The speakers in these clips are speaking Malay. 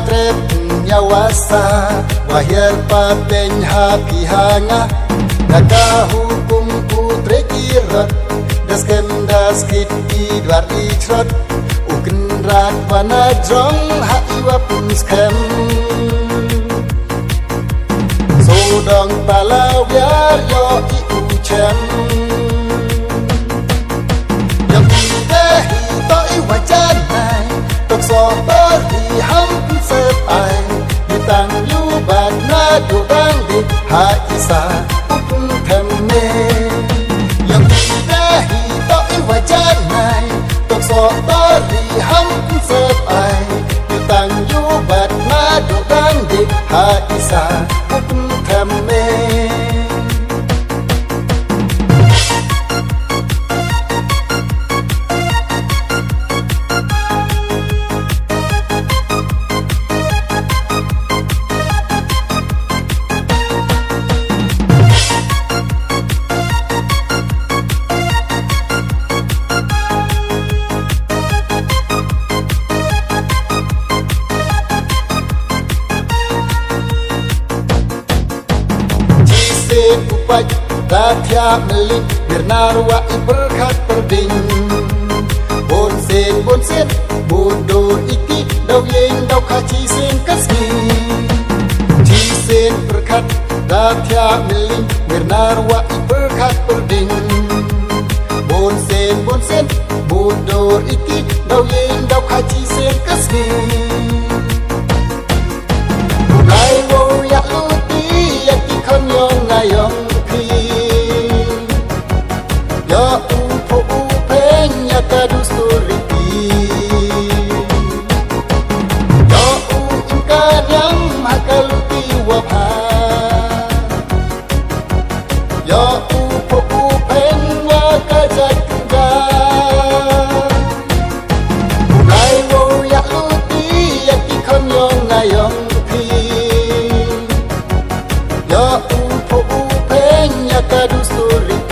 trep nyawasa wahir pateng hapi hanga Naka hukum putre kirot das kit idwar itrot uken rat panajong haiwa pun skem Sodong palawyar yo i ucem Yang idehi to i wajanai Tok so beri hampun sepai Yutang yubat na dudang di haisa upun temme Yang idehi to i wajanai Tok so beri hampun sepai Yutang yubat na dudang di haisa upun temme Datia melik bernarwa iberkat perding Bonsen bodo iki daw yeng daw kaci sen kaski Cisen berkat datia melik bernarwa iberkat perding Bonsen bodo iki daw yeng daw kaci sen kaski Mulai wo ya luti ya ikon yong ngayong Ya upo upeng ya kadusturiti Ya uingkan yang makaluti wabha Ya upo upeng wakajak tunggal Mulai wo ya luti ya kikon yong ngayong pi Ya upo upeng ya kadusturiti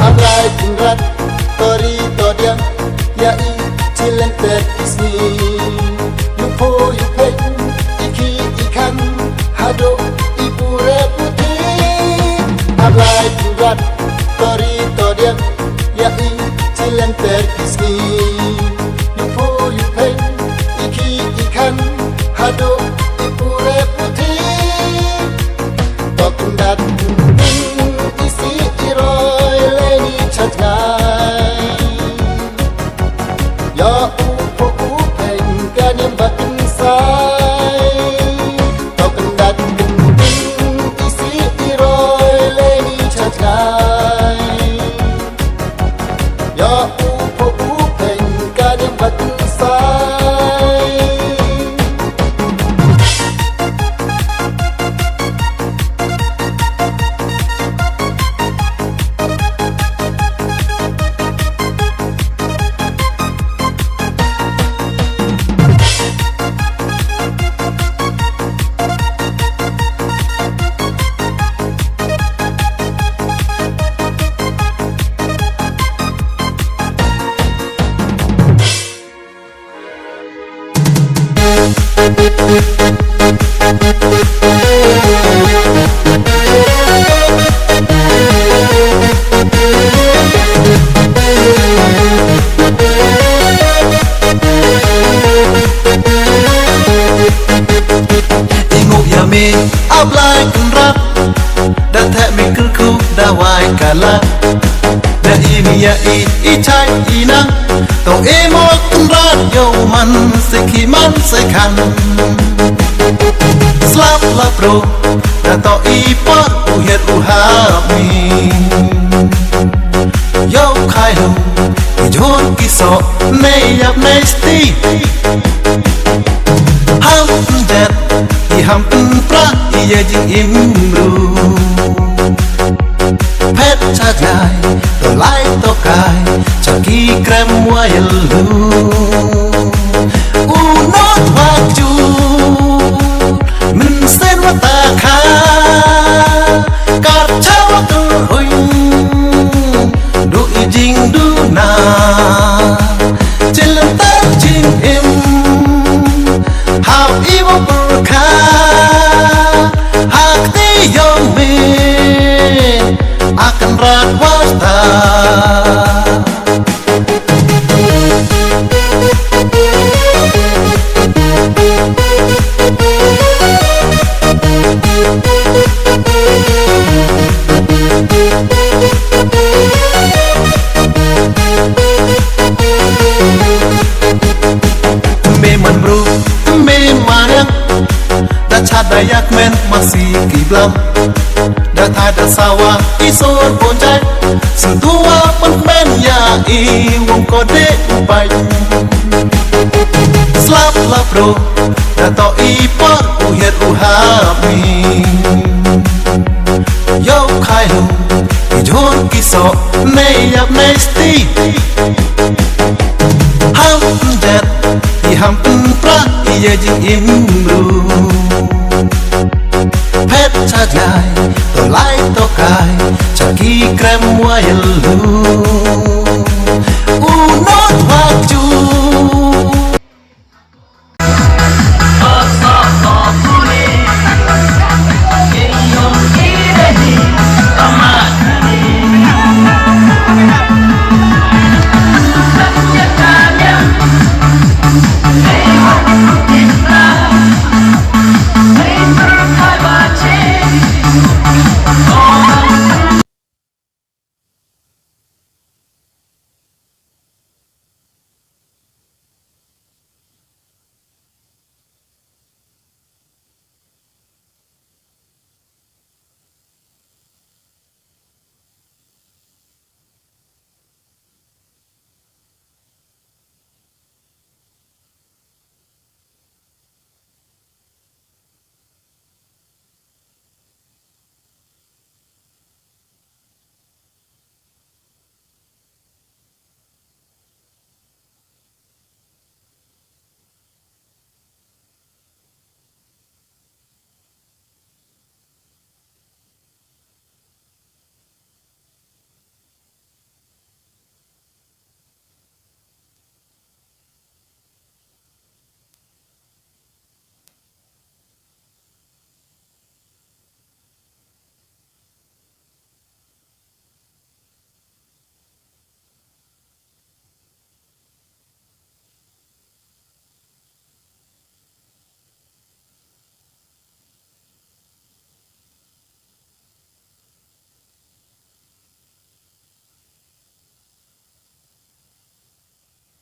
Ablai kunrat tori todiam ya i cilenter isni Yupo yupen iki ikan hado ipure putih Ablai kunrat tori todiam ya i cilenter isni Yupo yupen iki ikan hado ipure putih Tokundat isi iroi Ya upo upeng kanyang batin say Tau kendat genting isi iroi leni chatnay Ya upo upeng kanyang batin say Ablai kunrat dan tak mikir ku dawai kala dan ini ya i chai inang tong emo kunrat yo man sekiman sekan slap la pro dan to i por uhami Yo kailu Ijon kiso Neyap nesti Ham jet Iham pra Iya jing imru Pet chajai Tolai tokai Chaki krem wayelu Unot waju Min sen wataka Kar chawa turhoy Du ijing du na Chilen tar jing im How iwa burka Hakti yomi Akan rat wasta Memang bro, memang yang dah Dayak men masih kiblam dah ada sawah isor bonjai sentua men ya wong kode upai slap la bro dah to ipor uher uhami yo kailu ijon kiso neyap nesti ham jet iham pra iya jing imru pet chajai to lai to kai chaki krem wayelu